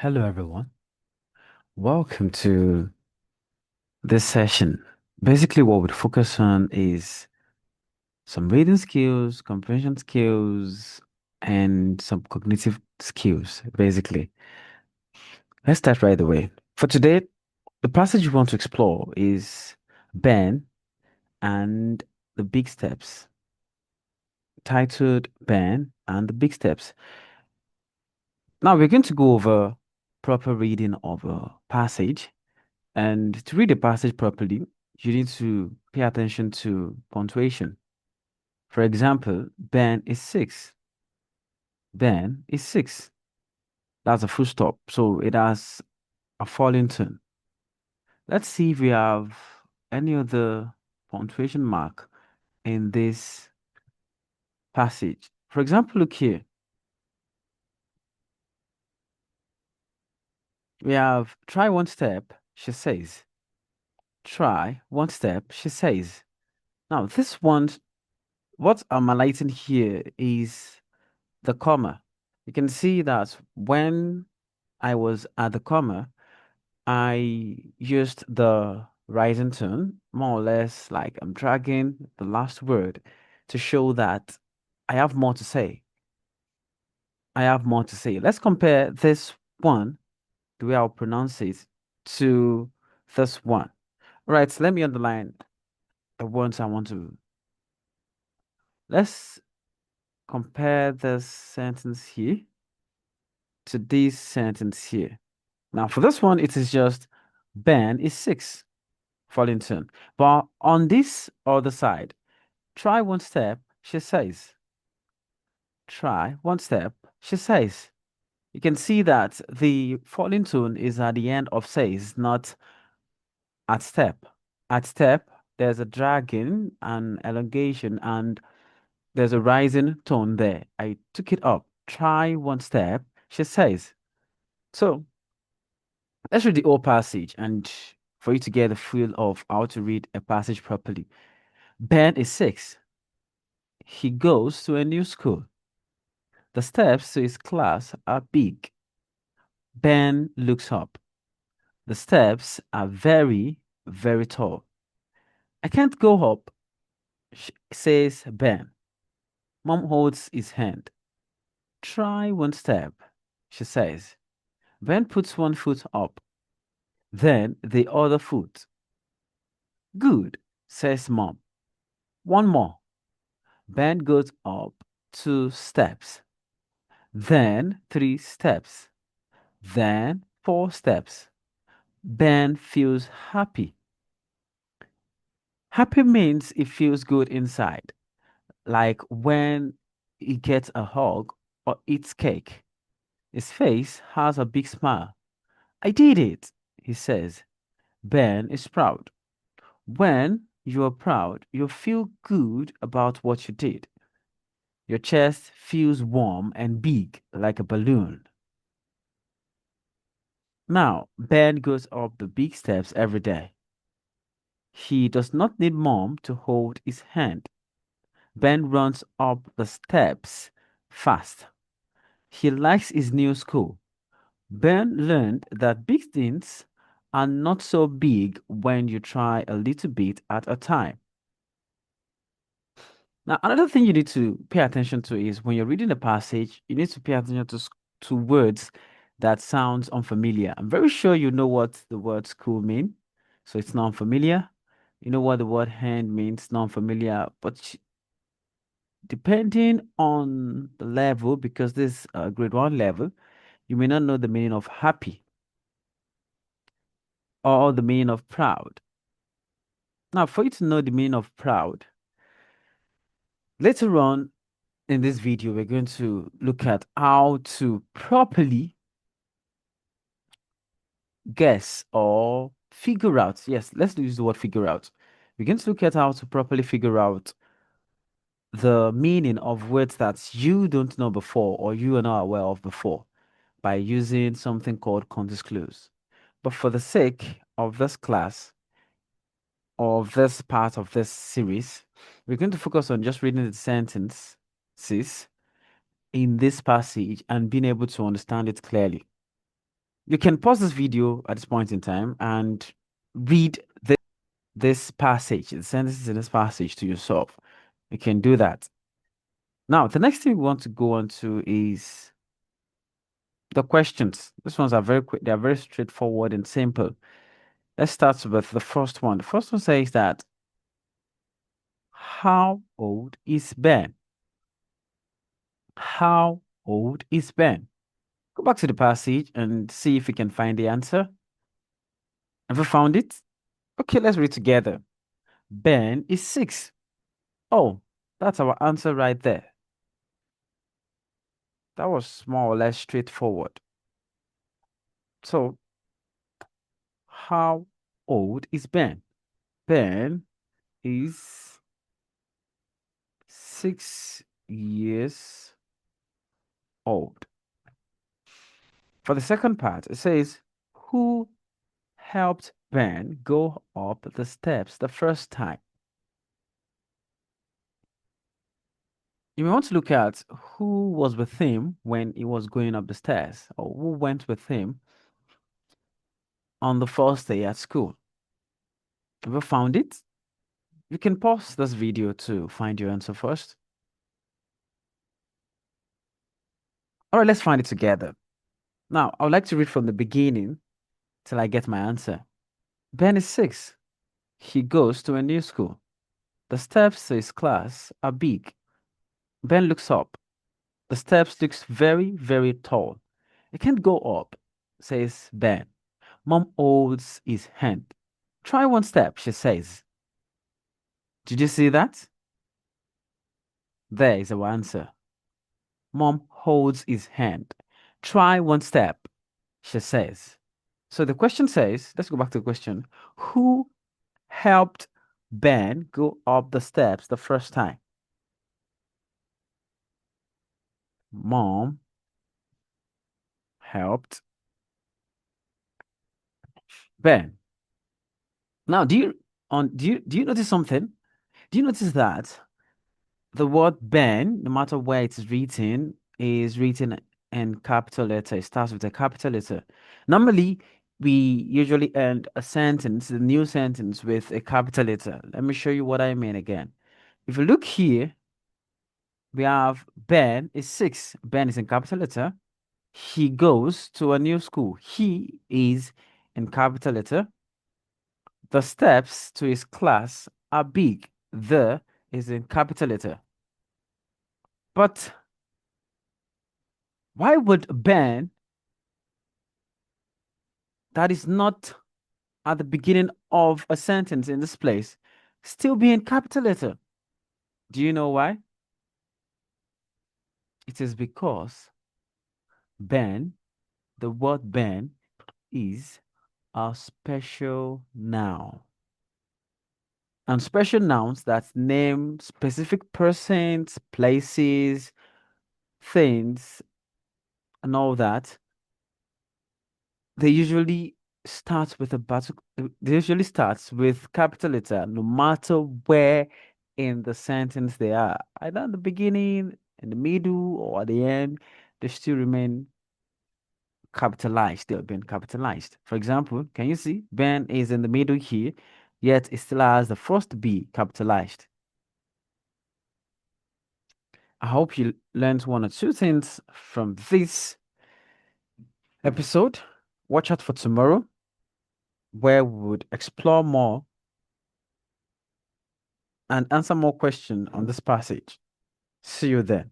Hello, everyone. Welcome to this session. Basically, what we focus on is some reading skills, comprehension skills, and some cognitive skills, basically. Let's start right away. For today, the passage we want to explore is Ben and the Big Steps, titled Ben and the Big Steps. Now, we're going to go over proper reading of a passage. And to read the passage properly, you need to pay attention to punctuation. For example, Ben is six. Ben is six. That's a full stop. So it has a falling tone. Let's see if we have any other punctuation mark in this passage. For example, look here. We have try one step, she says. Try one step, she says. Now, this one, what I'm highlighting here is the comma. You can see that when I was at the comma, I used the rising tone, more or less like I'm dragging the last word to show that I have more to say. I have more to say. Let's compare this one, the way I'll pronounce it, to this one. All right, so let me underline the ones I want to. Let's compare this sentence here to this sentence here. Now, for this one, it is just Ben is six, Follington. But on this other side, try one step, she says. Try one step, she says. You can see that the falling tone is at the end of says, not at step. At step, there's a dragging and elongation, and there's a rising tone there. I took it up. Try one step, she says. So let's read the whole passage and for you to get a feel of how to read a passage properly. Ben is six. He goes to a new school. The steps to his class are big. Ben looks up. The steps are very, very tall. I can't go up, says Ben. Mom holds his hand. Try one step, she says. Ben puts one foot up, then the other foot. Good, says Mom. One more. Ben goes up 2 steps, then 3 steps, then 4 steps. Ben feels happy. Happy means it feels good inside, like when he gets a hug or eats cake. His face has a big smile. I did it, he says. Ben is proud. When you are proud, you feel good about what you did. Your chest feels warm and big like a balloon. Now, Ben goes up the big steps every day. He does not need mom to hold his hand. Ben runs up the steps fast. He likes his new school. Ben learned that big things are not so big when you try a little bit at a time. Now, another thing you need to pay attention to is when you're reading a passage, you need to pay attention to words that sounds unfamiliar. I'm very sure you know what the word school mean, so it's not unfamiliar. You know what the word hand means, non-familiar, but depending on the level, because this grade one level, you may not know the meaning of happy or the meaning of proud. Now, for you to know the meaning of proud, later on in this video, we're going to look at how to properly guess or figure out. Yes, let's use the word figure out. We're going to look at how to properly figure out the meaning of words that you don't know before or you are not aware of before by using something called context clues. But for the sake of this class, of this part of this series, we're going to focus on just reading the sentences in this passage and being able to understand it clearly. You can pause this video at this point in time and read this passage, the sentences in this passage to yourself. You can do that. Now, the next thing we want to go on to is the questions. These ones are very quick. They are very straightforward and simple. Let's start with the first one. The first one says that, how old is Ben? How old is Ben? Go back to the passage and see if you can find the answer. Have you found it? Okay, let's read together. Ben is 6. Oh, that's our answer right there. That was more or less straightforward. So, how old is Ben? Ben is 6 years old. For the second part, it says, who helped Ben go up the steps the first time? You may want to look at who was with him when he was going up the stairs, or who went with him on the first day at school. Have you found it? You can pause this video to find your answer first. All right, let's find it together. Now, I would like to read from the beginning till I get my answer. Ben is 6. He goes to a new school. The steps to his class are big. Ben looks up. The steps looks very, very tall. I can't go up, says Ben. Mom holds his hand. Try one step, she says. Did you see that? There is our answer. Mom holds his hand. Try one step, she says. So the question says, let's go back to the question. Who helped Ben go up the steps the first time? Mom helped Ben. Now, do you notice something? Do you notice that the word Ben, no matter where it's written, is written in capital letter? It starts with a capital letter. Normally, we usually end a sentence, a new sentence, with a capital letter. Let me show you what I mean again. If you look here, we have Ben is 6. Ben is in capital letter. He goes to a new school. He is in capital letter. The steps to his class are big. The is in capital letter. But why would Ben, that is not at the beginning of a sentence in this place, still be in capital letter? Do you know why? It is because Ben, the word Ben, is a special noun. And special nouns that name specific persons, places, things, and all that, they usually start with a battle. They usually starts with capital letter, no matter where in the sentence they are, either at the beginning, in the middle, or at the end. They still remain capitalized. They've been capitalized. For example, can you see Ben is in the middle here, yet it still has the first B capitalized. I hope you learned one or two things from this episode. Watch out for tomorrow, where we would explore more and answer more questions on this passage. See you then.